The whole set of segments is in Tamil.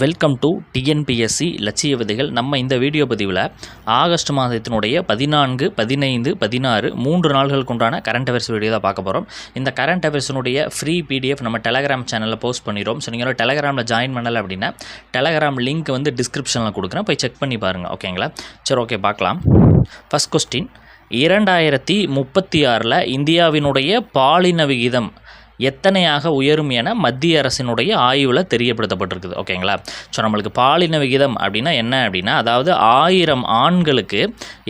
வெல்கம் டு டிஎன்பிஎஸ்சி லட்சிய விதைகள். நம்ம இந்த வீடியோ பதிவில் ஆகஸ்ட் மாதத்தினுடைய 14, 15, 16 3 நாள்களுக்கு உண்டான கரண்ட் அஃபேர்ஸ் வீடியோ தான் பார்க்க போகிறோம். இந்த கரண்ட் அஃபேர்ஸினுடைய ஃப்ரீ பிடிஎஃப் நம்ம டெலகிராம் சேனலில் போஸ்ட் பண்ணிடுறோம். ஸோ நீங்கள் டெலகிராமில் ஜாயின் பண்ணலை அப்படின்னா டெலகிராம் லிங்க் வந்து டிஸ்கிரிப்ஷனில் கொடுக்குறேன், போய் செக் பண்ணி பாருங்கள். ஓகேங்களா? சரி, ஓகே, பார்க்கலாம். ஃபஸ்ட் கொஸ்டின், 2036 இந்தியாவினுடைய பாலின விகிதம் எத்தனையாக உயரும் என மத்திய அரசினுடைய ஆய்வில் தெரியப்படுத்தப்பட்டிருக்குது. ஓகேங்களா? ஸோ நம்மளுக்கு பாலின விகிதம் அப்படின்னா என்ன அப்படின்னா, அதாவது 1000 ஆண்களுக்கு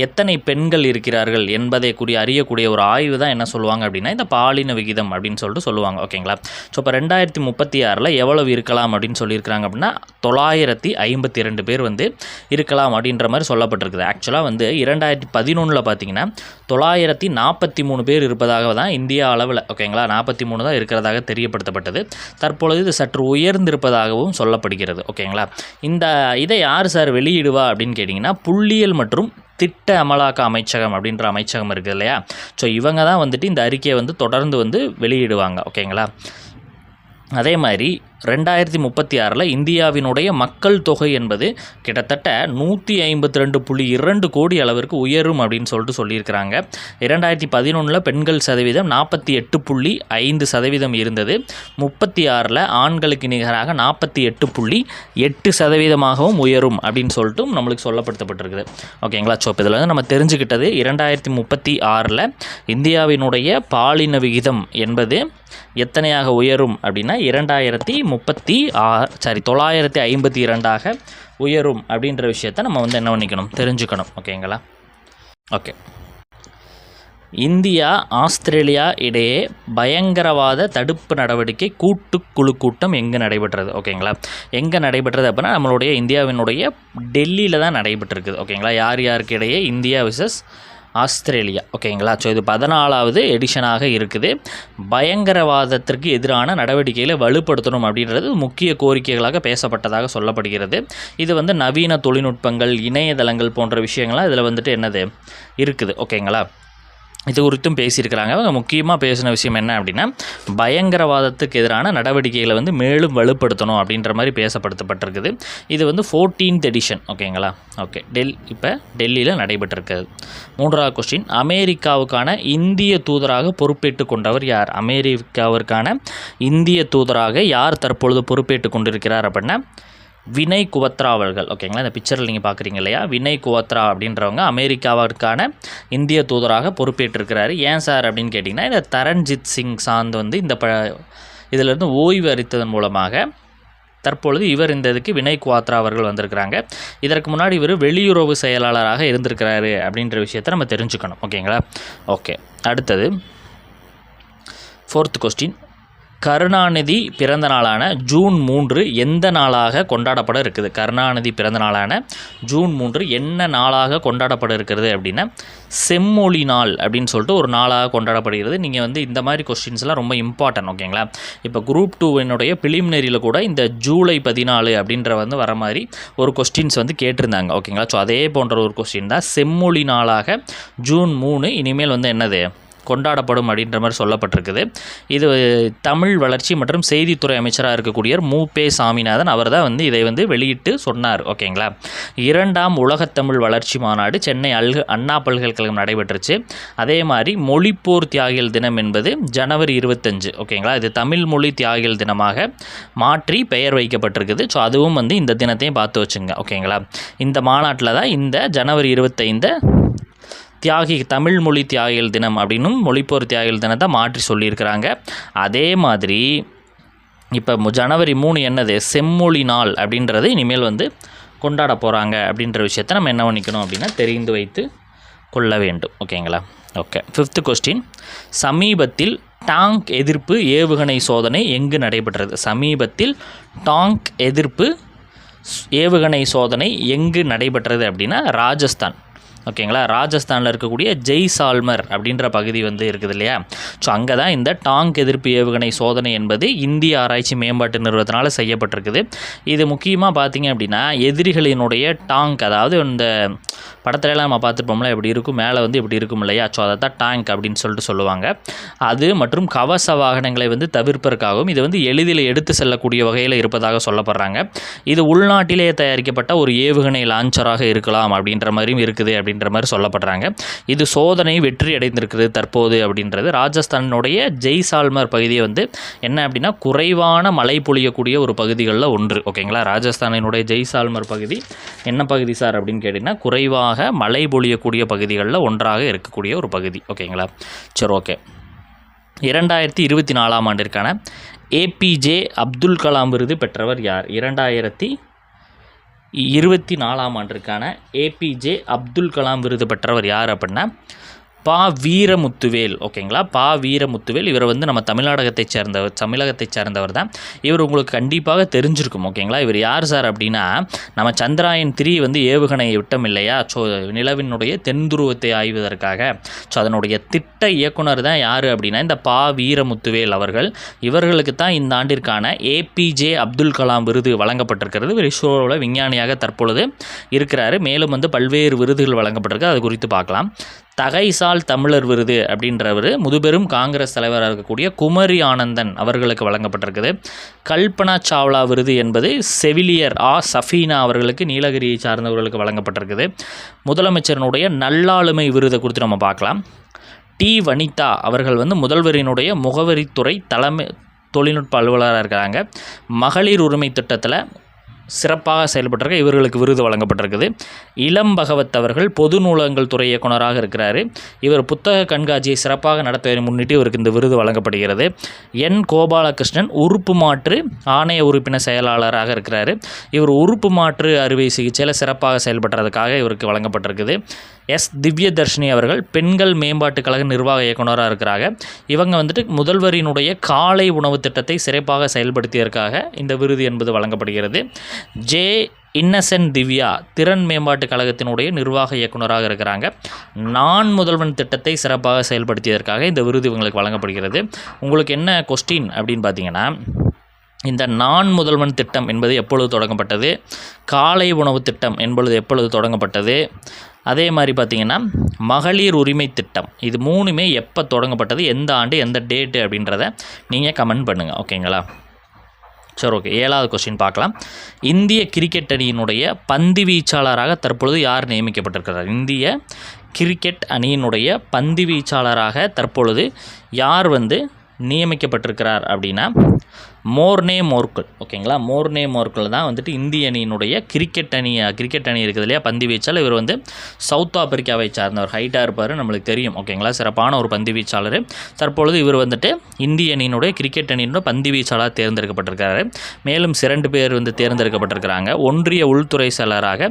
எத்தனை பெண்கள் இருக்கிறார்கள் என்பதை அறியக்கூடிய ஒரு ஆய்வு தான் என்ன சொல்லுவாங்க அப்படின்னா இந்த பாலின விகிதம் அப்படின்னு சொல்லிட்டு சொல்லுவாங்க. ஓகேங்களா? ஸோ இப்போ 2036 எவ்வளவு இருக்கலாம் அப்படின்னு சொல்லியிருக்கிறாங்க அப்படின்னா 952 பேர் வந்து இருக்கலாம் அப்படின்ற மாதிரி சொல்லப்பட்டிருக்குது. ஆக்சுவலாக வந்து 2011 பார்த்தீங்கன்னா 943 பேர் இருப்பதாக தான் இந்தியா அளவில், ஓகேங்களா, 43 தான் இருக்கிறதாக தெரியப்படுத்தப்பட்டது. தற்பொழுது இது சற்று உயர்ந்திருப்பதாகவும் சொல்லப்படுகிறது. ஓகேங்களா? இதை யார் சார் வெளியிடுவா அப்படின்னு கேட்டிங்கன்னா புள்ளியியல் மற்றும் திட்ட அமலாக்க அமைச்சகம் அப்படின்ற அமைச்சகம் இருக்குது இல்லையா? ஸோ இவங்க தான் வந்துட்டு இந்த அறிக்கையை வந்து தொடர்ந்து வந்து வெளியிடுவாங்க. ஓகேங்களா? அதே மாதிரி 2036 இந்தியாவினுடைய மக்கள் தொகை என்பது கிட்டத்தட்ட 152.2 கோடி அளவிற்கு உயரும் அப்படின்னு சொல்லியிருக்கிறாங்க. 2011 பெண்கள் சதவீதம் 48.5% இருந்தது. 36 ஆண்களுக்கு நிகராக 48.8% உயரும் அப்படின்னு சொல்லிட்டு நம்மளுக்கு சொல்லப்படுத்தப்பட்டிருக்குது. ஓகேங்களா? ஸோ இதில் வந்து நம்ம தெரிஞ்சுக்கிட்டது 2036 இந்தியாவினுடைய பாலின விகிதம் என்பது எத்தனையாக உயரும் அப்படின்னா 952 உயரும் அப்படின்ற விஷயத்தை நம்ம வந்து என்ன பண்ணிக்கணும், தெரிஞ்சுக்கணும். ஓகேங்களா? ஓகே. இந்தியா ஆஸ்திரேலியா இடையே பயங்கரவாத தடுப்பு நடவடிக்கை கூட்டுக்குழு கூட்டம் எங்கே நடைபெற்றது? ஓகேங்களா? எங்கே நடைபெற்றது அப்படின்னா நம்மளுடைய இந்தியாவினுடைய டெல்லியில் தான் நடைபெற்றிருக்குது. ஓகேங்களா? யார் யாருக்கு இடையே? India versus Australia. ஓகேங்களா? ஸோ இது 14வது எடிஷனாக இருக்குது. பயங்கரவாதத்திற்கு எதிரான நடவடிக்கைகளை வலுப்படுத்தணும் அப்படின்றது முக்கிய கோரிக்கைகளாக பேசப்பட்டதாக சொல்லப்படுகிறது. இது வந்து நவீன தொழில்நுட்பங்கள், இணையதளங்கள் போன்ற விஷயங்கள்லாம் இதில் வந்துட்டு என்னது இருக்குது. ஓகேங்களா? இது குறித்தும் பேசியிருக்கிறாங்க. அவங்க முக்கியமாக பேசின விஷயம் என்ன அப்படின்னா பயங்கரவாதத்துக்கு எதிரான நடவடிக்கைகளை வந்து மேலும் வலுப்படுத்தணும் அப்படின்ற மாதிரி பேசப்படுத்தப்பட்டிருக்குது. இது வந்து 14th எடிஷன். ஓகேங்களா? ஓகே. இப்போ டெல்லியில் நடைபெற்றிருக்குது. 3வது கொஸ்டின், அமெரிக்காவுக்கான இந்திய தூதராக பொறுப்பேற்று கொண்டவர் யார்? அமெரிக்காவிற்கான இந்திய தூதராக யார் தற்பொழுது பொறுப்பேற்று கொண்டிருக்கிறார் அப்படின்னா வினய் குவத்ரா அவர்கள். ஓகேங்களா? இந்த பிக்சரில் நீங்கள் பார்க்குறீங்க இல்லையா? வினய் குவத்ரா அப்படின்றவங்க அமெரிக்காவிற்கான இந்திய தூதராக பொறுப்பேற்றிருக்கிறாரு. ஏன் சார் அப்படின்னு கேட்டிங்கன்னா இந்த தரண்ஜித் சிங் சாந்த் வந்து இதிலிருந்து ஓய்வு அறித்ததன் மூலமாக தற்பொழுது இவர் இந்த இதுக்கு வினய் குவாத்ரா அவர்கள் வந்திருக்கிறாங்க. இதற்கு முன்னாடி இவர் வெளியுறவு செயலாளராக இருந்திருக்கிறாரு அப்படின்ற விஷயத்தை நம்ம தெரிஞ்சுக்கணும். ஓகேங்களா? ஓகே. அடுத்தது 4th கொஸ்டின், கருணாநிதி பிறந்த நாளான ஜூன் 3 எந்த நாளாக கொண்டாடப்பட இருக்குது? கருணாநிதி பிறந்த நாளான ஜூன் 3 என்ன நாளாக கொண்டாடப்பட இருக்கிறது அப்படின்னா செம்மொழி நாள் அப்படின்னு சொல்லிட்டு ஒரு நாளாக கொண்டாடப்படுகிறது. நீங்கள் வந்து இந்த மாதிரி கொஸ்டின்ஸ்லாம் ரொம்ப இம்பார்ட்டன்ட். ஓகேங்களா? இப்போ குரூப் 2 பிலிமினரியில் கூட இந்த ஜூலை 14 அப்படின்ற வந்து வர மாதிரி ஒரு கொஸ்டின்ஸ் வந்து கேட்டிருந்தாங்க. ஓகேங்களா? ஸோ அதே போன்ற ஒரு கொஸ்டின் தான் செம்மொழி நாளாக ஜூன் 3 இனிமேல் வந்து என்னது கொண்டாடப்படும் அப்படின்ற மாதிரி சொல்லப்பட்டிருக்குது. இது தமிழ் வளர்ச்சி மற்றும் செய்தித்துறை அமைச்சராக இருக்கக்கூடிய மு.பே. சாமிநாதன் அவர் தான் வந்து இதை வந்து வெளியிட்டு சொன்னார். ஓகேங்களா? 2ஆம் உலகத்தமிழ் வளர்ச்சி மாநாடு சென்னை அண்ணா பல்கலைக்கழகம் நடைபெற்றுச்சு. அதே மாதிரி மொழிப்போர் தியாகிகள் தினம் என்பது ஜனவரி 25. ஓகேங்களா? இது தமிழ் மொழி தியாகிகள் தினமாக மாற்றி பெயர் வைக்கப்பட்டிருக்குது. ஸோ அதுவும் வந்து இந்த தினத்தையும் பார்த்து வச்சுங்க. ஓகேங்களா? இந்த மாநாட்டில் தான் இந்த ஜனவரி 25 தமிழ் மொழி தியாகிகள் தினம் அப்படின்னும் மொழிப்போர் தியாகிகள் தினத்தை மாற்றி சொல்லியிருக்கிறாங்க. அதே மாதிரி இப்போ ஜனவரி 3 என்னது செம்மொழி நாள் அப்படின்றது இனிமேல் வந்து கொண்டாட போகிறாங்க அப்படின்ற விஷயத்தை நம்ம என்ன பண்ணிக்கணும் அப்படின்னா தெரிந்து வைத்து கொள்ள வேண்டும். ஓகேங்களா? ஓகே. 5th கொஸ்டின், சமீபத்தில் டாங்க் எதிர்ப்பு ஏவுகணை சோதனை எங்கு நடைபெற்றது? சமீபத்தில் டாங்க் எதிர்ப்பு ஏவுகணை சோதனை எங்கு நடைபெற்றது அப்படின்னா ராஜஸ்தான். ஓகேங்களா? ராஜஸ்தானில் இருக்கக்கூடிய ஜெய்சால்மர் அப்படின்ற பகுதி வந்து இருக்குது இல்லையா? ஸோ அங்கே தான் இந்த டாங்க் எதிர்ப்பு ஏவுகணை சோதனை என்பது இந்திய ஆராய்ச்சி மேம்பாட்டு நிறுவனத்தினால் செய்யப்பட்டிருக்குது. இது முக்கியமாக பார்த்திங்க அப்படின்னா எதிரிகளினுடைய டாங்க், அதாவது இந்த படத்துலலாம் நம்ம பார்த்துருப்போம்ல எப்படி இருக்கும், மேலே வந்து இப்படி இருக்கும் இல்லையா. ஸோ அதை தான் டேங்க் அப்படின்னு சொல்லிட்டு சொல்லுவாங்க. அது மற்றும் கவச வாகனங்களை வந்து தவிர்ப்பதற்காகவும் இது வந்து எளிதில் எடுத்து செல்லக்கூடிய வகையில் இருப்பதாக சொல்லப்படுறாங்க. இது உள்நாட்டிலேயே தயாரிக்கப்பட்ட ஒரு ஏவுகணை லான்ச்சராக இருக்கலாம் அப்படின்ற மாதிரியும் இருக்குது அப்படின்ற மாதிரி சொல்லப்படுறாங்க. இது சோதனை வெற்றி அடைந்திருக்கிறது தற்போது அப்படின்றது. ராஜஸ்தானுடைய ஜெய்சால்மர் பகுதியை வந்து என்ன அப்படின்னா குறைவான மழை பொழியக்கூடிய ஒரு பகுதிகளில் ஒன்று. ஓகேங்களா, ராஜஸ்தானினுடைய ஜெய்சால்மர் பகுதி என்ன பகுதி சார் அப்படின்னு கேட்டிங்கன்னா குறைவாக மழை பொழியக்கூடிய பகுதிகளில் ஒன்றாக இருக்கக்கூடிய ஒரு பகுதி. ஓகேங்களா, சரி ஓகே. 2024ஆம் ஆண்டிற்கான ஏபிஜே அப்துல் கலாம் விருது பெற்றவர் யார்? 2024ஆம் ஆண்டிற்கான ஏபிஜே அப்துல் கலாம் விருது பெற்றவர் யார் அப்படின்னா பா. வீரமுத்துவேல். ஓகேங்களா, பா. வீரமுத்துவேல். இவர் வந்து நம்ம தமிழகத்தைச் சேர்ந்தவர் தான். இவர் உங்களுக்கு கண்டிப்பாக தெரிஞ்சிருக்கும். ஓகேங்களா, இவர் யார் சார் அப்படின்னா நம்ம சந்திராயன் 3 வந்து ஏவுகணை விட்டம் இல்லையா. ஸோ நிலவினுடைய தென்துருவத்தை ஆய்வதற்காக. ஸோ அதனுடைய திட்ட இயக்குனர் தான் யார் அப்படின்னா இந்த பா. வீரமுத்துவேல் அவர்கள். இவர்களுக்கு தான் இந்த ஆண்டிற்கான ஏபிஜே அப்துல் கலாம் விருது வழங்கப்பட்டிருக்கிறது. இவர் இஸ்ரோவில் விஞ்ஞானியாக தற்பொழுது இருக்கிறார். மேலும் வந்து பல்வேறு விருதுகள் வழங்கப்பட்டிருக்கு, அது குறித்து பார்க்கலாம். தகைசால் தமிழர் விருது அப்படின்றவர் முதுபெரும் காங்கிரஸ் தலைவராக இருக்கக்கூடிய குமரி ஆனந்தன் அவர்களுக்கு வழங்கப்பட்டிருக்குது. கல்பனா சாவ்லா விருது என்பது செவிலியர் சஃபீனா அவர்களுக்கு நீலகிரியை சார்ந்தவர்களுக்கு வழங்கப்பட்டிருக்குது. முதலமைச்சரினுடைய நல்லாளுமை விருதை குறித்து நம்ம பார்க்கலாம். டி. வனிதா அவர்கள் வந்து முதல்வரினுடைய முகவரித்துறை தலைமை தொழில்நுட்ப அலுவலராக இருக்கிறாங்க. மகளிர் உரிமை திட்டத்தில் சிறப்பாக செயல்பட்டிருக்க இவர்களுக்கு விருது வழங்கப்பட்டிருக்குது. இளம் பகவத் அவர்கள் பொது நூலகங்கள் துறை இயக்குனராக இருக்கிறார். இவர் புத்தக கண்காட்சியை சிறப்பாக நடத்துவதை முன்னிட்டு இவருக்கு இந்த விருது வழங்கப்படுகிறது. என். கோபாலகிருஷ்ணன் உறுப்பு மாற்று ஆணைய உறுப்பினர் செயலாளராக இருக்கிறார். இவர் உறுப்பு மாற்று அறுவை சிகிச்சையில் சிறப்பாக செயல்படுறதுக்காக இவருக்கு வழங்கப்பட்டிருக்குது. எஸ். திவ்யதர்ஷினி அவர்கள் பெண்கள் மேம்பாட்டுக் கழக நிர்வாக இயக்குனராக இருக்கிறாங்க. இவங்க வந்துட்டு முதல்வரினுடைய காலை உணவு திட்டத்தை சிறப்பாக செயல்படுத்தியதற்காக இந்த விருது என்பது வழங்கப்படுகிறது. ஜே. இன்னசென்ட் திவ்யா திறன் மேம்பாட்டுக் கழகத்தினுடைய நிர்வாக இயக்குனராக இருக்கிறாங்க. நான் முதல்வன் திட்டத்தை சிறப்பாக செயல்படுத்தியதற்காக இந்த விருது இவங்களுக்கு வழங்கப்படுகிறது. உங்களுக்கு என்ன கொஸ்டின் அப்படின்னு பார்த்தீங்கன்னா இந்த நான் முதல்வன் திட்டம் என்பது எப்பொழுது தொடங்கப்பட்டது, காலை உணவு திட்டம் என்பது எப்பொழுது தொடங்கப்பட்டது, அதே மாதிரி பார்த்திங்கன்னா மகளிர் உரிமை திட்டம், இது மூணுமே எப்போ தொடங்கப்பட்டது, எந்த ஆண்டு எந்த டேட்டு அப்படின்றத நீங்கள் கமெண்ட் பண்ணுங்கள். ஓகேங்களா, சரி ஓகே. 7வது கொஸ்டின் பார்க்கலாம். இந்திய கிரிக்கெட் அணியினுடைய பந்து வீச்சாளராக தற்பொழுது யார் நியமிக்கப்பட்டிருக்கிறார்? இந்திய கிரிக்கெட் அணியினுடைய பந்து வீச்சாளராக தற்பொழுது யார் வந்து நியமிக்கப்பட்டிருக்கிறார் அப்படின்னா மோர்னே மோர்கல். ஓகேங்களா, மோர்னே மோர்கல் தான் வந்துட்டு இந்திய அணியினுடைய கிரிக்கெட் அணி இருக்குது இல்லையா பந்து வீச்சாளர். இவர் வந்து சவுத் ஆப்பிரிக்காவை சார்ந்தவர், ஹைட்டாக இருப்பார், நம்மளுக்கு தெரியும். ஓகேங்களா, சிறப்பான ஒரு பந்து வீச்சாளர். தற்பொழுது இவர் வந்துட்டு இந்திய அணியினுடைய கிரிக்கெட் அணியினுடைய பந்து வீச்சாளர் தேர்ந்தெடுக்கப்பட்டிருக்கிறாரு. மேலும் 2 பேர் வந்து தேர்ந்தெடுக்கப்பட்டிருக்கிறாங்க. ஒன்றிய உள்துறை செயலராக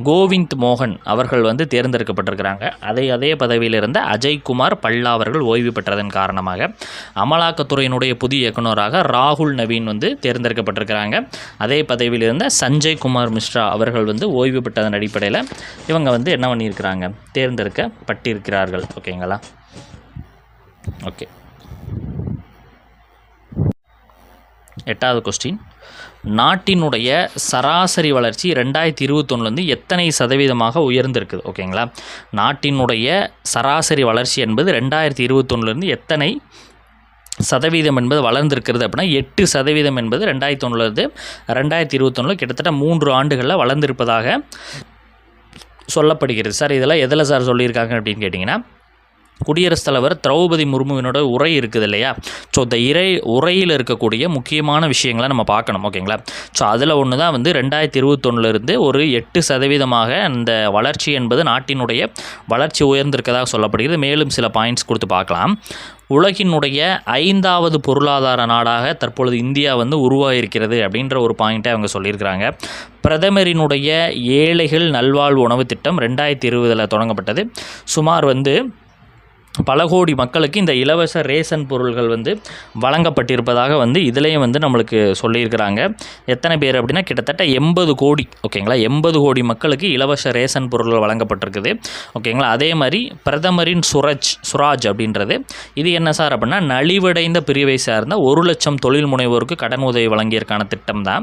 கோவிந்த் மோகன் அவர்கள் வந்து தேர்ந்தெடுக்கப்பட்டிருக்கிறாங்க. அதே பதவியில் இருந்த அஜய்குமார் பல்லா அவர்கள் ஓய்வு பெற்றதன் காரணமாக அமலாக்கத்துறையினுடைய புதிய இயக்குநராக ராகுல் நவீன் வந்து தேர்ந்தெடுக்கப்பட்டிருக்கிறாங்க. அதே பதவியில் இருந்த சஞ்சய் குமார் மிஸ்ரா அவர்கள் வந்து ஓய்வு பெற்றதன் அடிப்படையில் இவங்க வந்து என்ன பண்ணியிருக்கிறாங்க, தேர்ந்தெடுக்கப்பட்டிருக்கிறார்கள். ஓகேங்களா, ஓகே. 8வது கொஸ்டின். நாட்டினுடைய சராசரி வளர்ச்சி 2021 எத்தனை சதவீதமாக உயர்ந்திருக்குது? ஓகேங்களா, நாட்டினுடைய சராசரி வளர்ச்சி என்பது 2021 எத்தனை சதவீதம் என்பது வளர்ந்திருக்கிறது அப்படின்னா 8% என்பது 2021 கிட்டத்தட்ட 3 ஆண்டுகளில் வளர்ந்திருப்பதாக சொல்லப்படுகிறது. சார் இதெல்லாம் எதில் சார் சொல்லியிருக்காங்க அப்படின்னு கேட்டிங்கன்னா குடியரசுத் தலைவர் திரௌபதி முர்முவினோட உரை இருக்குது இல்லையா. ஸோ இந்த உரையில் இருக்கக்கூடிய முக்கியமான விஷயங்களை நம்ம பார்க்கணும். ஓகேங்களா, ஸோ அதில் ஒன்று தான் வந்து 2021 ஒரு 8% அந்த வளர்ச்சி என்பது நாட்டினுடைய வளர்ச்சி உயர்ந்திருக்கதாக சொல்லப்படுகிறது. மேலும் சில பாயிண்ட்ஸ் கொடுத்து பார்க்கலாம். உலகினுடைய 5வது பொருளாதார நாடாக தற்பொழுது இந்தியா வந்து உருவாகிருக்கிறது அப்படின்ற ஒரு பாயிண்ட்டை அவங்க சொல்லியிருக்கிறாங்க. பிரதமரினுடைய ஏழைகள் நல்வாழ்வு உணவு திட்டம் 2020 தொடங்கப்பட்டது. சுமார் வந்து பல கோடி மக்களுக்கு இந்த இலவச ரேஷன் பொருள்கள் வந்து வழங்கப்பட்டிருப்பதாக வந்து இதுலேயும் வந்து நம்மளுக்கு சொல்லியிருக்கிறாங்க. எத்தனை பேர் அப்படின்னா கிட்டத்தட்ட 80 கோடி. ஓகேங்களா, 80 கோடி மக்களுக்கு இலவச ரேஷன் பொருள்கள் வழங்கப்பட்டிருக்குது. ஓகேங்களா, அதே மாதிரி பிரதமரின் சுராஜ் அப்படின்றது இது என்ன சார் அப்படின்னா நலிவடைந்த பிரிவை சார்ந்த 1 லட்சம் தொழில் முனைவோருக்கு கடன் உதவி வழங்கியதற்கான திட்டம் தான்.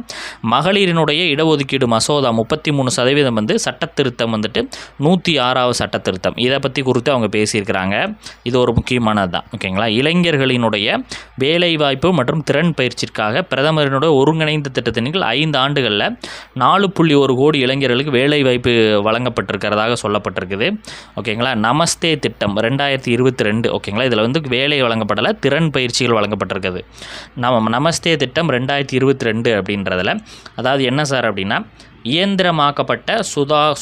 மகளிரினுடைய இடஒதுக்கீடு மசோதா 33% வந்து சட்டத்திருத்தம் வந்துட்டு 106வது சட்டத்திருத்தம் இதை பற்றி குறித்து அவங்க பேசியிருக்கிறாங்க. இது ஒரு முக்கியமானது தான். ஓகேங்களா, இளைஞர்களினுடைய வேலைவாய்ப்பு மற்றும் திறன் பயிற்சிக்காக பிரதமரினுடைய ஒருங்கிணைந்த திட்டத்தின் 5 ஆண்டுகளில் 4.1 கோடி இளைஞர்களுக்கு வேலைவாய்ப்பு வழங்கப்பட்டிருக்கிறதாக சொல்லப்பட்டிருக்குது. ஓகேங்களா, நமஸ்தே திட்டம் 2022. ஓகேங்களா, இதில் வந்து வேலை வழங்கப்படலை, திறன் பயிற்சிகள் வழங்கப்பட்டிருக்குது. நமஸ்தே திட்டம் 2022 அப்படின்றதில் அதாவது என்ன சார் அப்படின்னா இயந்திரமாக்கப்பட்ட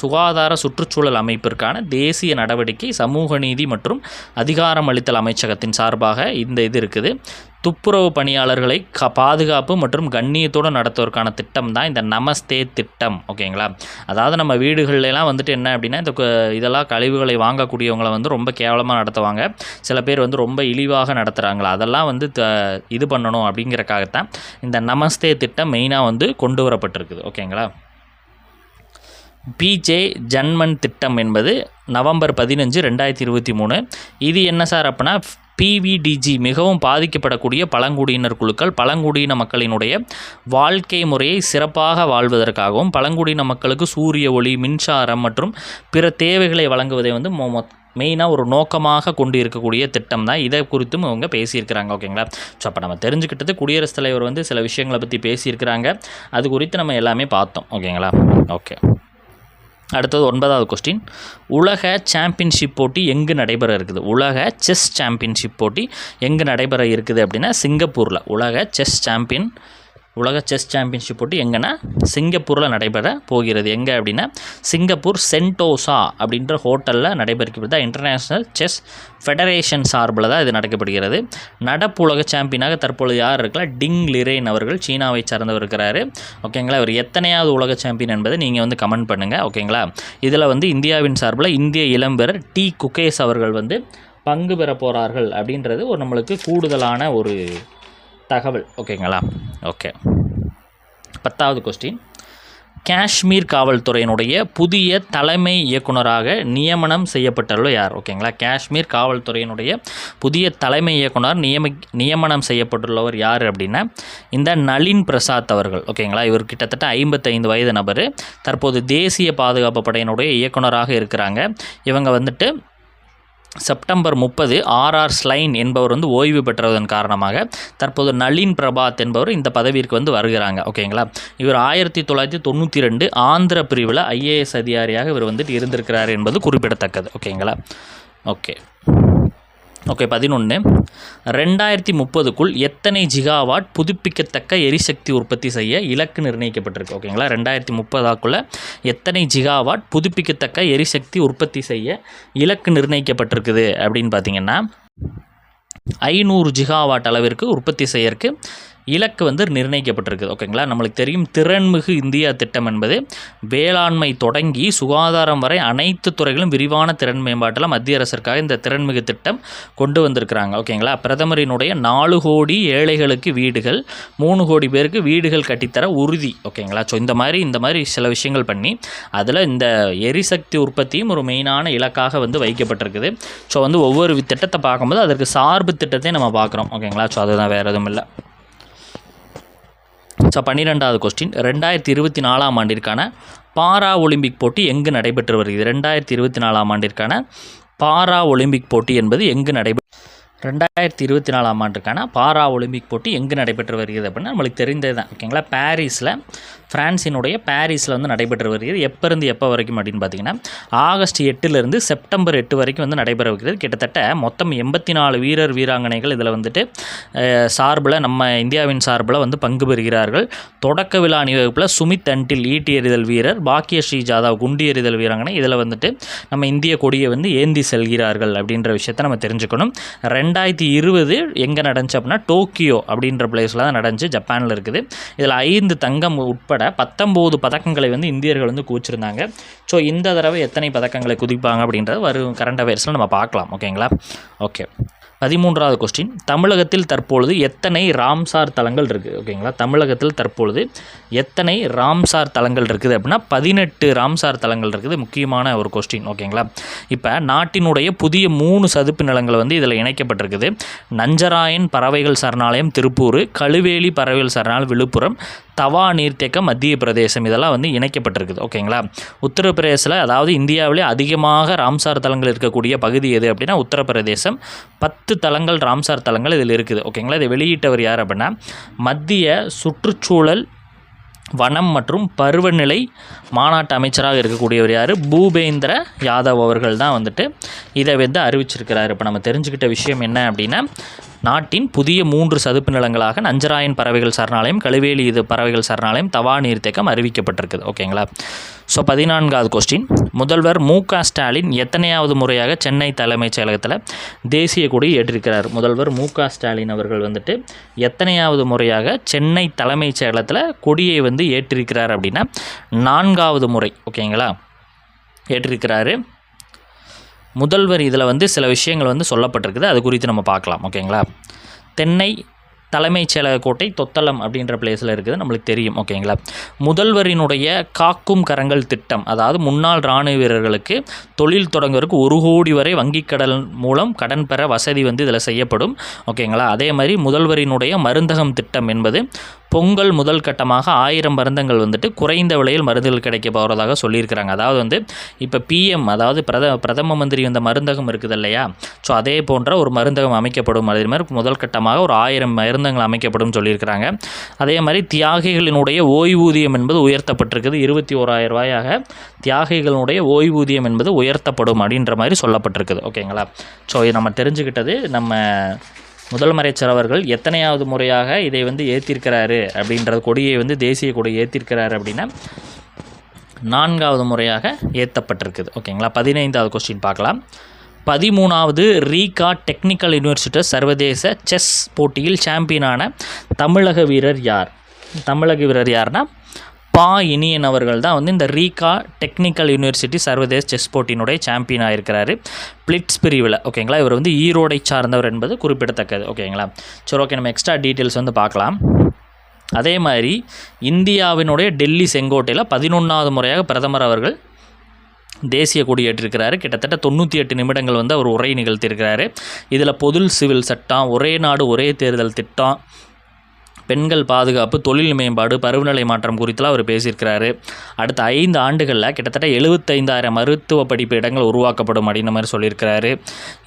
சுகாதார சுற்றுச்சூழல் அமைப்பிற்கான தேசிய நடவடிக்கை சமூக நீதி மற்றும் அதிகாரமளித்தல் அமைச்சகத்தின் சார்பாக இந்த இது இருக்குது. துப்புரவு பணியாளர்களை பாதுகாப்பு மற்றும் கண்ணியத்தோடு நடத்துவதற்கான திட்டம் தான் இந்த நமஸ்தே திட்டம். ஓகேங்களா, அதாவது நம்ம வீடுகள்லாம் வந்துட்டு என்ன அப்படின்னா இதெல்லாம் கழிவுகளை வாங்கக்கூடியவங்களை வந்து ரொம்ப கேவலமாக நடத்துவாங்க. சில பேர் வந்து ரொம்ப இழிவாக நடத்துகிறாங்களா, அதெல்லாம் வந்து இது பண்ணணும் அப்படிங்கிறக்காகத்தான் இந்த நமஸ்தே திட்டம் மெயினாக வந்து கொண்டு வரப்பட்டிருக்குது. ஓகேங்களா, பிஜே ஜன்மன் திட்டம் என்பது நவம்பர் 15, 2023. இது என்ன சார் அப்படின்னா பிவிடிஜி மிகவும் பாதிக்கப்படக்கூடிய பழங்குடியினர் குழுக்கள் பழங்குடியின மக்களினுடைய வாழ்க்கை முறையை சிறப்பாக வாழ்வதற்காகவும் பழங்குடியின மக்களுக்கு சூரிய ஒளி, மின்சாரம் மற்றும் பிற தேவைகளை வழங்குவதை வந்து மெயினாக ஒரு நோக்கமாக கொண்டு இருக்கக்கூடிய திட்டம் தான். இதை குறித்தும் அவங்க பேசியிருக்கிறாங்க. ஓகேங்களா, ஸோ அப்போ நம்ம தெரிஞ்சுக்கிட்டது குடியரசுத் தலைவர் வந்து சில விஷயங்களை பற்றி பேசியிருக்கிறாங்க. அது குறித்து நம்ம எல்லாமே பார்த்தோம். ஓகேங்களா, ஓகே. அடுத்தது 9வது கொஸ்டின், உலக சாம்பியன்ஷிப் போட்டி எங்கு நடைபெற இருக்குது? உலக செஸ் சாம்பியன்ஷிப் போட்டி எங்கு நடைபெற இருக்குது அப்படின்னா சிங்கப்பூரில். உலக செஸ் சாம்பியன்ஷிப் போட்டி எங்கன்னா சிங்கப்பூரில் நடைபெற போகிறது. எங்கே அப்படின்னா சிங்கப்பூர் சென்டோசா அப்படின்ற ஹோட்டலில் நடைபெறுகிறது. இன்டர்நேஷ்னல் செஸ் ஃபெடரேஷன் சார்பில் தான் இது நடக்கப்படுகிறது. நடப்பு உலக சாம்பியனாக தற்பொழுது யார் இருக்கலாம்? டிங் லிரேன் அவர்கள் சீனாவை சார்ந்தவர் இருக்கிறாரு. ஓகேங்களா, இவர் எத்தனையாவது உலக சாம்பியன் என்பதை நீங்கள் வந்து கமெண்ட் பண்ணுங்கள். ஓகேங்களா, இதில் வந்து இந்தியாவின் சார்பில் இந்திய இளம்பெயர் டி குகேஷ் அவர்கள் வந்து பங்கு பெற போகிறார்கள் அப்படின்றது ஒரு நம்மளுக்கு கூடுதலான ஒரு தகவல். ஓகேங்களா, ஓகே. 10வது கொஸ்டின், காஷ்மீர் காவல்துறையினுடைய புதிய தலைமை இயக்குனராக நியமனம் செய்யப்பட்டுள்ள யார்? ஓகேங்களா, காஷ்மீர் காவல்துறையினுடைய புதிய தலைமை இயக்குனர் நியமனம் செய்யப்பட்டுள்ளவர் யார் அப்படின்னா இந்த நளின் பிரசாத் அவர்கள். ஓகேங்களா, இவர் கிட்டத்தட்ட 55 வயது நபர். தற்போது தேசிய பாதுகாப்பு படையினுடைய இயக்குனராக இருக்கிறாங்க. இவங்க வந்துட்டு செப்டம்பர் 30 ஆர்ஆர் ஸ்லைன் என்பவர் வந்து ஓய்வு பெற்றதன் காரணமாக தற்போது நளின் பிரபாத் என்பவர் இந்த பதவிக்கு வந்து வருகிறாங்க. ஓகேங்களா, இவர் 1992 ஆந்திர பிரிவில் IAS அதிகாரியாக இவர் வந்துட்டு இருந்திருக்கிறார் என்பது குறிப்பிடத்தக்கது. ஓகேங்களா, ஓகே. 11 2030க்குள் எத்தனை ஜிகாவாட் புதுப்பிக்கத்தக்க எரிசக்தி உற்பத்தி செய்ய இலக்கு நிர்ணயிக்கப்பட்டிருக்கு? ஓகேங்களா, 2030க்குள்ளே எத்தனை ஜிகாவாட் புதுப்பிக்கத்தக்க எரிசக்தி உற்பத்தி செய்ய இலக்கு நிர்ணயிக்கப்பட்டிருக்குது அப்படின்னு பார்த்தீங்கன்னா 500 ஜிகாவாட் அளவிற்கு உற்பத்தி செய்யறதுக்கு இலக்கு வந்து நிர்ணயிக்கப்பட்டிருக்குது. ஓகேங்களா, நம்மளுக்கு தெரியும் திறன்மிகு இந்தியா திட்டம் என்பது வேளாண்மை தொடங்கி சுகாதாரம் வரை அனைத்து துறைகளும் விரிவான திறன் மேம்பாட்டில் மத்திய அரசிற்காக இந்த திறன்மிகு திட்டம் கொண்டு வந்திருக்கிறாங்க. ஓகேங்களா, பிரதமரினுடைய 4 கோடி ஏழைகளுக்கு வீடுகள், 3 கோடி பேருக்கு வீடுகள் கட்டித்தர உறுதி. ஓகேங்களா, ஸோ இந்த மாதிரி சில விஷயங்கள் பண்ணி அதில் இந்த எரிசக்தி உற்பத்தியும் ஒரு மெயினான இலக்காக வந்து வைக்கப்பட்டிருக்குது. ஸோ வந்து ஒவ்வொரு திட்டத்தை பார்க்கும்போது அதற்கு சார்பு திட்டத்தை நம்ம பார்க்குறோம். ஓகேங்களா, ஸோ அதுதான் வேறு எதுவும் இல்லை. ஸோ 12வது கொஸ்டின், 2024ஆம் ஆண்டிற்கான பாரா ஒலிம்பிக் போட்டி எங்கு நடைபெற்று வருகிறது? 2024ஆம் ஆண்டிற்கான பாரா ஒலிம்பிக் போட்டி என்பது எங்கு 2024ஆம் ஆண்டுக்கான பாரா ஒலிம்பிக் போட்டி எங்கு நடைபெற்று வருகிறது அப்படின்னா நம்மளுக்கு தெரிந்தது தான். ஓகேங்களா, பிரான்சினுடைய பாரிஸில் வந்து நடைபெற்று வருகிறது. எப்போ இருந்து எப்போ வரைக்கும் அப்படின்னு பார்த்தீங்கன்னா ஆகஸ்ட் 8 செப்டம்பர் 8 வரைக்கும் வந்து நடைபெற வருகிறது. கிட்டத்தட்ட மொத்தம் 84 வீரர் வீராங்கனைகள் இதில் வந்துட்டு சார்பில் நம்ம இந்தியாவின் சார்பில் வந்து பங்கு பெறுகிறார்கள். தொடக்க விழா அணிவகுப்பில் சுமித் அன்டில் ஈட்டி எறிதல் வீரர், பாக்கியஸ்ரீ ஜாதவ் குண்டு எறிதல் வீராங்கனை இதில் வந்துட்டு நம்ம இந்திய கொடியை வந்து ஏந்தி செல்கிறார்கள் அப்படின்ற விஷயத்தை நம்ம தெரிஞ்சுக்கணும். 2020 எங்கே நடந்துச்சு அப்படின்னா டோக்கியோ அப்படின்ற பிளேஸில் தான் நடந்துச்சு, ஜப்பானில் இருக்குது. இதில் 5 தங்கம் உட்பட 19 பதக்கங்களை வந்து இந்தியர்கள் வந்து குவிச்சிருந்தாங்க. ஸோ இந்த தடவை எத்தனை பதக்கங்களை குதிப்பாங்க அப்படின்றது வரும் கரண்ட் அஃபேர்ஸில் நம்ம பார்க்கலாம். ஓகேங்களா? ஓகே, 13வது கொஸ்டின். தமிழகத்தில் தற்பொழுது எத்தனை ராம்சார் தலங்கள் இருக்குது? ஓகேங்களா? தமிழகத்தில் தற்பொழுது எத்தனை ராம்சார் தலங்கள் இருக்குது அப்படின்னா 18 ராம்சார் தலங்கள் இருக்குது. முக்கியமான ஒரு கொஸ்டின். ஓகேங்களா? இப்போ நாட்டினுடைய புதிய 3 சதுப்பு நிலங்கள் வந்து இதில் இணைக்கப்பட்டிருக்குது. நஞ்சராயன் பறவைகள் சரணாலயம் திருப்பூர், கழுவேலி பறவைகள் சரணாலயம் விழுப்புரம், தவா நீர்த்தேக்கம் மத்திய பிரதேசம், இதெல்லாம் வந்து இணைக்கப்பட்டிருக்குது. ஓகேங்களா? உத்தரப்பிரதேசில், அதாவது இந்தியாவிலே அதிகமாக ராம்சார் தலங்கள் இருக்கக்கூடிய பகுதி எது அப்படின்னா உத்தரப்பிரதேசம். 10 தலங்கள் ராம்சார் தலங்கள் இதில் இருக்குது. ஓகேங்களா? இதை வெளியிட்டவர் யார் அப்படின்னா மத்திய சுற்றுச்சூழல், வனம் மற்றும் பருவநிலை மாநாட்டு அமைச்சராக இருக்கக்கூடியவர் யார்? பூபேந்திர யாதவ் அவர்கள் தான் வந்துட்டு இதை வந்து அறிவிச்சிருக்கிறார். இப்போ நம்ம தெரிஞ்சுக்கிட்ட விஷயம் என்ன அப்படின்னா நாட்டின் புதிய 3 சதுப்பு நிலங்களாக நஞ்சராயன் பறவைகள் சரணாலயம், கழுவேலி பறவைகள் சரணாலயம், தவா நீர்த்தேக்கம் அறிவிக்கப்பட்டிருக்குது. ஓகேங்களா? ஸோ 14வது கொஸ்டின். முதல்வர் மு.க. ஸ்டாலின் எத்தனையாவது முறையாக சென்னை தலைமைச் செயலகத்தில் தேசிய கொடி ஏற்றிருக்கிறார்? முதல்வர் மு.க. ஸ்டாலின் அவர்கள் வந்துட்டு எத்தனையாவது முறையாக சென்னை தலைமைச் செயலகத்தில் கொடியை வந்து ஏற்றிருக்கிறார் அப்படின்னா 4வது முறை. ஓகேங்களா? ஏற்றிருக்கிறாரு. முதல்வர் இதில் வந்து சில விஷயங்கள் வந்து சொல்லப்பட்டிருக்குது, அது குறித்து நம்ம பார்க்கலாம். ஓகேங்களா? தென்னை தலைமைச் செயலக கோட்டை தொத்தளம் அப்படின்ற பிளேஸில் இருக்குது, நம்மளுக்கு தெரியும். ஓகேங்களா? முதல்வரினுடைய காக்கும் கரங்கள் திட்டம், அதாவது முன்னாள் இராணுவ வீரர்களுக்கு தொழில் தொடங்குவதற்கு 1 கோடி வரை வங்கிக் கடன் மூலம் கடன் பெற வசதி வந்து இதில் செய்யப்படும். ஓகேங்களா? அதே மாதிரி முதல்வரினுடைய மருந்தகம் திட்டம் என்பது பொங்கல் முதல் கட்டமாக 1000 மருந்தங்கள் வந்துட்டு குறைந்த விலையில் மருந்துகள் கிடைக்க போகிறதாக சொல்லியிருக்கிறாங்க. அதாவது வந்து இப்போ பிஎம், அதாவது பிரதம மந்திரி இந்த மருந்தகம் இருக்குது இல்லையா? ஸோ அதே போன்ற ஒரு மருந்தகம் அமைக்கப்படும். அதே மாதிரி முதல் கட்டமாக ஒரு 1000 மருந்தங்கள் அமைக்கப்படும் சொல்லியிருக்கிறாங்க. அதே மாதிரி தியாகிகளினுடைய ஓய்வூதியம் என்பது உயர்த்தப்பட்டிருக்குது. 21,000 ரூபாயாக தியாகிகளுடைய ஓய்வூதியம் என்பது உயர்த்தப்படும் அப்படின்ற மாதிரி சொல்லப்பட்டிருக்குது. ஓகேங்களா? ஸோ நம்ம தெரிஞ்சுக்கிட்டது நம்ம முதலமைச்சர் அவர்கள் எத்தனையாவது முறையாக இதை வந்து ஏற்றிருக்கிறாரு அப்படின்ற கொடியை வந்து தேசிய கொடியை ஏற்றிருக்கிறாரு அப்படின்னா 4வது முறையாக ஏற்றப்பட்டிருக்குது. ஓகேங்களா? 15வது கொஸ்டின் பார்க்கலாம். 13வது ரீகா டெக்னிக்கல் யூனிவர்சிட்டி சர்வதேச செஸ் போட்டியில் சாம்பியனான தமிழக வீரர் யார்? தமிழக வீரர் யார்னா பா இனியன் அவர்கள் தான் வந்து இந்த ரீகா டெக்னிக்கல் யூனிவர்சிட்டி சர்வதேச செஸ் போட்டியினுடைய சாம்பியன் ஆகிருக்கிறாரு பிளிட்ஸ் பிரிவில். ஓகேங்களா? இவர் வந்து ஈரோடை சார்ந்தவர் என்பது குறிப்பிடத்தக்கது. ஓகேங்களா? சரி, ஓகே, நம்ம எக்ஸ்ட்ரா டீட்டெயில்ஸ் வந்து பார்க்கலாம். அதே மாதிரி இந்தியாவினுடைய டெல்லி செங்கோட்டையில் 11வது முறையாக பிரதமர் அவர்கள் தேசிய கொடி ஏற்றிருக்கிறாரு. கிட்டத்தட்ட 98 நிமிடங்கள் வந்து அவர் உரை நிகழ்த்தியிருக்கிறாரு. இதில் பொது சிவில் சட்டம், ஒரே நாடு ஒரே தேர்தல் திட்டம், பெண்கள் பாதுகாப்பு, தொழில் மேம்பாடு, பருவநிலை மாற்றம் குறித்தெல்லாம் அவர் பேசியிருக்கிறாரு. அடுத்த 5 ஆண்டுகளில் கிட்டத்தட்ட 75,000 மருத்துவ படிப்பு இடங்கள் உருவாக்கப்படும் அப்படின்ற மாதிரி சொல்லியிருக்கிறாரு.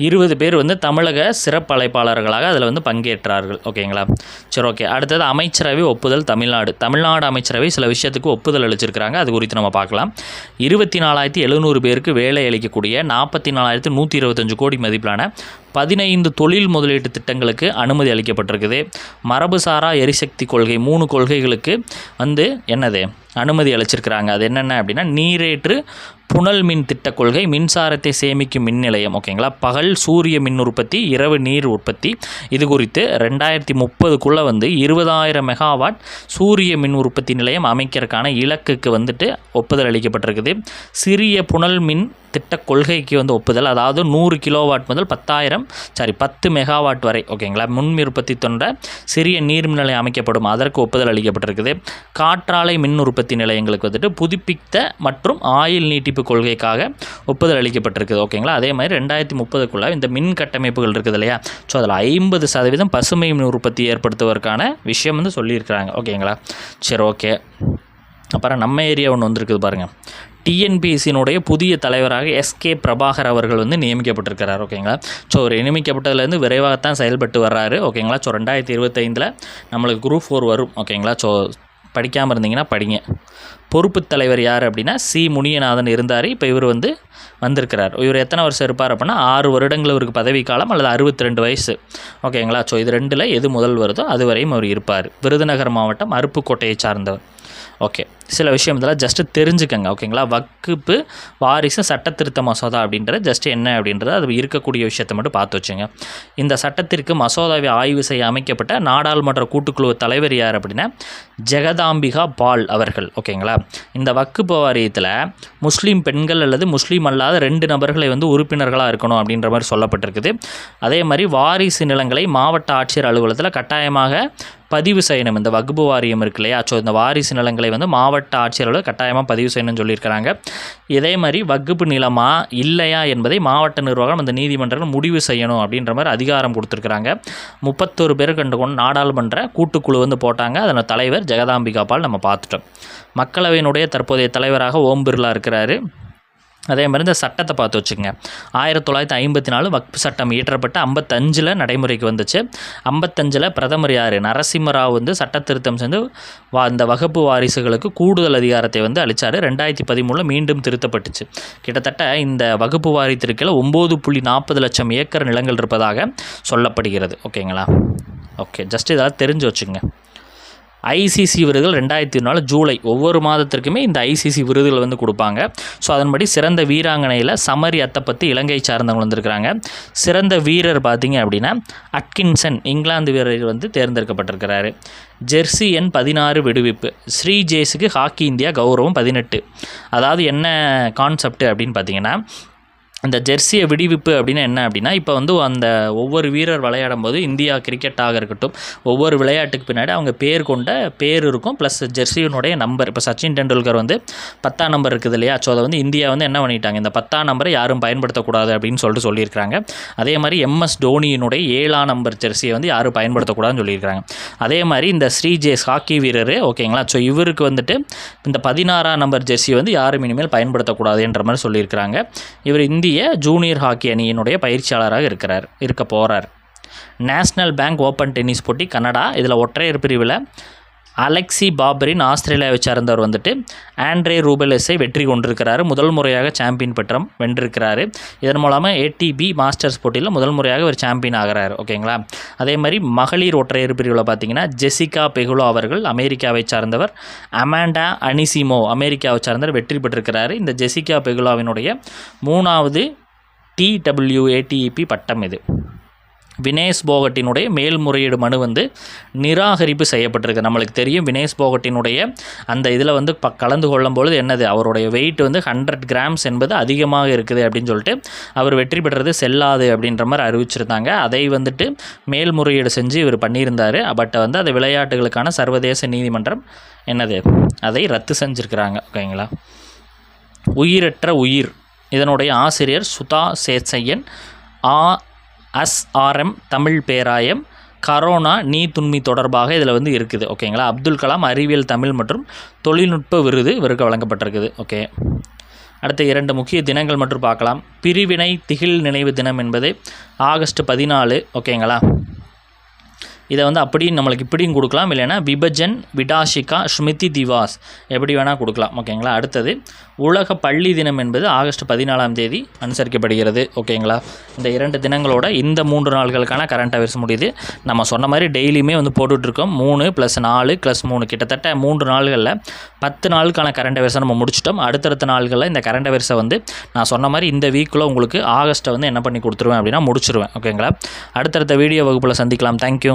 20 பேர் வந்து தமிழக சிறப்பு அழைப்பாளர்களாக அதில் வந்து பங்கேற்றார்கள். ஓகேங்களா? சரி, ஓகே. அடுத்தது அமைச்சரவை ஒப்புதல். தமிழ்நாடு அமைச்சரவை சில விஷயத்துக்கு ஒப்புதல் அளிச்சிருக்கிறாங்க, அது குறித்து நம்ம பார்க்கலாம். 24,700 பேருக்கு வேலை அளிக்கக்கூடிய 44,125 கோடி மதிப்பிலான 15 தொழில் முதலீட்டு திட்டங்களுக்கு அனுமதி அளிக்கப்பட்டிருக்குது. மரபுசாரா எரிசக்தி கொள்கை 3 கொள்கைகளுக்கு வந்து என்னது அனுமதி அளிச்சிருக்கிறாங்க. அது என்னென்ன அப்படின்னா நீரேற்று புனல் மின் திட்ட கொள்கை, மின்சாரத்தை சேமிக்கும் மின் நிலையம். ஓகேங்களா? பகல் சூரிய மின் உற்பத்தி, இரவு நீர் உற்பத்தி. இது குறித்து 2030க்குள்ளே வந்து 20,000 மெகாவாட் சூரிய மின் உற்பத்தி நிலையம் அமைக்கிறதுக்கான இலக்குக்கு வந்துட்டு ஒப்புதல் அளிக்கப்பட்டிருக்குது. சிறிய புனல் மின் திட்ட கொள்கைக்கு வந்து ஒப்புதல், அதாவது 100 கிலோவாட் முதல் 10 மெகாவாட் வரை. ஓகேங்களா? முன் உற்பத்தி தொன்ற சிறிய நீர் மின் நிலையம் அமைக்கப்படும், அதற்கு ஒப்புதல் அளிக்கப்பட்டிருக்குது. காற்றாலை மின் உற்பத்தி நிலையங்களுக்கு வந்துட்டு புதுப்பித்த மற்றும் ஆயில் நீட்டிப்பு கொள்கைக்காக ஒப்புதல் அளிக்கப்பட்டிருக்குது. ஓகேங்களா? அதே மாதிரி 2030க்குள்ள இந்த மின் கட்டமைப்புகள் இருக்குது இல்லையா? ஸோ அதில் 50% பசுமை மின் உற்பத்தி ஏற்படுத்துவதற்கான விஷயம் வந்து சொல்லியிருக்கிறாங்க. ஓகேங்களா? சரி, ஓகே. அப்புறம் நம்ம ஏரியா ஒன்று வந்துருக்குது பாருங்கள். டிஎன்பிஎஸ்சியினுடைய புதிய தலைவராக எஸ்கே பிரபாகர் அவர்கள் வந்து நியமிக்கப்பட்டிருக்கிறார். ஓகேங்களா? ஸோ ஒரு நியமிக்கப்பட்டதுலேருந்து விரைவாகத்தான் செயல்பட்டு வர்றாரு. ஓகேங்களா? ஸோ 2025 நம்மளுக்கு குரூப் 4 வரும். ஓகேங்களா? ஸோ படிக்காமல் இருந்தீங்கன்னா படிங்க. பொறுப்பு தலைவர் யார் அப்படின்னா சி முனியநாதன் இருந்தார். இப்போ இவர் வந்து வந்திருக்கிறார். இவர் எத்தனை வருஷம் இருப்பார் அப்படின்னா 6 வருடங்கள் இவருக்கு பதவிக்காலம், அல்லது 62 வயசு. ஓகேங்களா? ஸோ இது 2ல் எது முதல் வருதோ அது வரையும் அவர் இருப்பார். விருதுநகர் மாவட்டம் அருப்புக்கோட்டையை சார்ந்தவர். ஓகே, சில விஷயம் இதெல்லாம் ஜஸ்ட்டு தெரிஞ்சுக்கங்க. ஓகேங்களா? வக்ஃபு வாரிசு சட்ட திருத்த மசோதா அப்படின்றது ஜஸ்ட் என்ன அப்படின்றது அது இருக்கக்கூடிய விஷயத்தை மட்டும் பார்த்து வச்சுங்க. இந்த சட்டத்திற்கு மசோதாவை ஆய்வு செய்ய அமைக்கப்பட்ட நாடாளுமன்ற கூட்டுக்குழு தலைவர் யார் அப்படின்னா ஜெகதாம்பிகா பால் அவர்கள். ஓகேங்களா? இந்த வக்ஃபு வாரியத்தில் முஸ்லீம் பெண்கள் அல்லது முஸ்லீம் அல்லாத 2 நபர்களை வந்து உறுப்பினர்களாக இருக்கணும் அப்படின்ற மாதிரி சொல்லப்பட்டிருக்குது. அதே மாதிரி வாரிசு நிலங்களை மாவட்ட ஆட்சியர் அலுவலகத்தில் கட்டாயமாக பதிவு செய்யணும். இந்த வக்ஃபு வாரியம் இருக்கு இல்லையா, ஸோ இந்த வாரிசு நிலங்களை வந்து மாவட்ட ஆட்சியர்கள் கட்டாயமாக பதிவு செய்யணும்னு சொல்லியிருக்கிறாங்க. இதே மாதிரி வக்ஃபு நிலமா இல்லையா என்பதை மாவட்ட நிர்வாகம் அந்த நீதிமன்றங்கள் முடிவு செய்யணும் அப்படின்ற மாதிரி அதிகாரம் கொடுத்துருக்குறாங்க. 31 பேர் கொண்ட நாடாளுமன்ற கூட்டுக்குழு வந்து போட்டாங்க. அதன் தலைவர் ஜெகதாம்பிகா பால் நம்ம பார்த்துட்டோம். மக்களவையினுடைய தற்போதைய தலைவராக ஓம் பிர்லா இருக்கிறாரு. அதே மாதிரி இந்த சட்டத்தை பார்த்து வச்சுங்க. 1954 வக்ஃபு சட்டம் இயற்றப்பட்டு 55 நடைமுறைக்கு வந்துச்சு. 55 பிரதமர் யார்? நரசிம்மராவ் வந்து சட்ட திருத்தம் செஞ்சு இந்த வக்ஃபு வாரிசுகளுக்கு கூடுதல் அதிகாரத்தை வந்து அளித்தார். 2013 மீண்டும் திருத்தப்பட்டுச்சு. கிட்டத்தட்ட இந்த வக்ஃபு வாரியத்திற்கு 9.40 லட்சம் ஏக்கர் நிலங்கள் இருப்பதாக சொல்லப்படுகிறது. ஓகேங்களா? ஓகே, ஜஸ்ட் இதெல்லாம் தெரிஞ்சு வச்சுங்க. ஐசிசி விருதுகள் 2004 ஜூலை ஒவ்வொரு மாதத்திற்குமே இந்த ஐசிசி விருதுகள் வந்து கொடுப்பாங்க. ஸோ அதன்படி சிறந்த வீராங்கனையில் சமரி அத்தப்பத்தி இலங்கை சார்ந்தவங்க வந்திருக்கிறாங்க. சிறந்த வீரர் பார்த்திங்க அப்படின்னா அட்கின்சன் இங்கிலாந்து வீரர் வந்து தேர்ந்தெடுக்கப்பட்டிருக்கிறாரு. ஜெர்சி எண் 16 விடுவிப்பு. ஸ்ரீ ஜேஸுக்கு ஹாக்கி இந்தியா கௌரவம் 18. அதாவது என்ன கான்செப்ட் அப்படின்னு பார்த்தீங்கன்னா, இந்த ஜெர்சியை விடுவிப்பு அப்படின்னா என்ன அப்படின்னா, இப்போ வந்து அந்த ஒவ்வொரு வீரர் விளையாடும் போது இந்தியா கிரிக்கெட்டாக இருக்கட்டும், ஒவ்வொரு விளையாட்டுக்கு பின்னாடி அவங்க பேர் கொண்ட பேர் இருக்கும், ப்ளஸ் ஜெர்சியினுடைய நம்பர். இப்போ சச்சின் டெண்டுல்கர் வந்து 10ஆம் நம்பர் இருக்குது இல்லையா, ஸோ அதை வந்து இந்தியா வந்து என்ன பண்ணிட்டாங்க, இந்த 10ஆம் நம்பரை யாரும் பயன்படுத்தக்கூடாது அப்படின்னு சொல்லியிருக்கிறாங்க. அதே மாதிரி எம்எஸ் தோனியினுடைய 7ஆம் நம்பர் ஜெர்சியை வந்து யாரும் பயன்படுத்தக்கூடாதுன்னு சொல்லியிருக்கிறாங்க. அதே மாதிரி இந்த ஸ்ரீ ஜேஸ் ஹாக்கி வீரர், ஓகேங்களா, ஸோ இவருக்கு வந்துட்டு இந்த 16ஆம் நம்பர் ஜெர்சியை வந்து யாரும் இனிமேல் பயன்படுத்தக்கூடாதுன்ற மாதிரி சொல்லியிருக்கிறாங்க. இவர் இந்திய ஜூனியர் ஹாக்கி அணியினுடைய பயிற்சியாளராக இருக்க போகிறார். நேஷ்னல் பேங்க் ஓப்பன் டென்னிஸ் போட்டி கனடா. இதில் ஒற்றையர் பிரிவில் அலெக்சி பாபரின் ஆஸ்திரேலியாவை சார்ந்தவர் வந்துட்டு ஆண்ட்ரே ரூபெலஸை வெற்றி கொண்டிருக்கிறாரு. முதல் முறையாக சாம்பியன் பட்டம் வென்றிருக்கிறாரு. இதன் மூலமாக ஏடிபி மாஸ்டர்ஸ் போட்டியில் முதல் முறையாக ஒரு சாம்பியன் ஆகிறார். ஓகேங்களா? அதே மாதிரி மகளிர் ஒற்றையர் பிரிவில் பார்த்தீங்கன்னா ஜெசிகா பெகுலோ அவர்கள் அமெரிக்காவை சார்ந்தவர், அமாண்டா அனிசிமோ அமெரிக்காவை சார்ந்தவர் வெற்றி பெற்றிருக்கிறாரு. இந்த ஜெசிகா பெகுலோவினுடைய 3வது TWATP பட்டம் இது. வினேஷ் போகட்டினுடைய மேல்முறையீடு மனு வந்து நிராகரிப்பு செய்யப்பட்டிருக்கு. நம்மளுக்கு தெரியும் வினேஷ் போகட்டினுடைய அந்த இதில் வந்து கலந்து கொள்ளும்பொழுது என்னது, அவருடைய வெயிட் வந்து 100 கிராம்ஸ் என்பது அதிகமாக இருக்குது அப்படின்னு சொல்லிட்டு அவர் வெற்றி பெற்றது செல்லாது அப்படின்ற மாதிரி அறிவிச்சிருந்தாங்க. அதை வந்துட்டு மேல்முறையீடு செஞ்சு இவர் பண்ணியிருந்தார். பட் வந்து அது விளையாட்டுகளுக்கான சர்வதேச நீதிமன்றம் என்னது அதை ரத்து செஞ்சுருக்கிறாங்க. ஓகேங்களா? உயிரற்ற உயிர் இதனுடைய ஆசிரியர் சுதா சேத்சையன். SRM தமிழ் பேராயம். கரோனா நீர்த்துண்மை தொடர்பாக இதில் வந்து இருக்குது. ஓகேங்களா? அப்துல் கலாம் அறிவியல் தமிழ் மற்றும் தொழில்நுட்ப விருது இவருக்கு வழங்கப்பட்டிருக்குது. ஓகே, அடுத்த 2 முக்கிய தினங்கள் மட்டும் பார்க்கலாம். பிரிவினை திகில் நினைவு தினம் என்பது ஆகஸ்ட் 14. ஓகேங்களா? இதை வந்து அப்படியும் நம்மளுக்கு இப்படியும் கொடுக்கலாம், இல்லைன்னா விபஜன் விடாஷிகா ஸ்மிருதி திவாஸ் எப்படி வேணால் கொடுக்கலாம். ஓகேங்களா? அடுத்தது உலக பள்ளி தினம் என்பது ஆகஸ்ட் 14ஆம் தேதி அனுசரிக்கப்படுகிறது. ஓகேங்களா? இந்த 2 தினங்களோட இந்த 3 நாள்களுக்கான கரண்ட் அஃபேர்ஸ் முடியுது. நம்ம சொன்ன மாதிரி டெய்லியுமே வந்து போட்டுட்ருக்கோம். 3 + 4 + 3 கிட்டத்தட்ட 3 நாள்களில் 10 நாளுக்கான கரண்ட் அஃபேர்ஸை நம்ம முடிச்சிட்டோம். அடுத்தடுத்த நாள்களில் இந்த கரண்ட் அஃபேர்ஸை வந்து நான் சொன்ன மாதிரி இந்த வீக்குள்ளே உங்களுக்கு ஆகஸ்ட்டை வந்து என்ன பண்ணி கொடுத்துருவேன் அப்படின்னா முடிச்சிருவேன். ஓகேங்களா? அடுத்தடுத்த வீடியோ வகுப்பில் சந்திக்கலாம். தேங்க்யூ.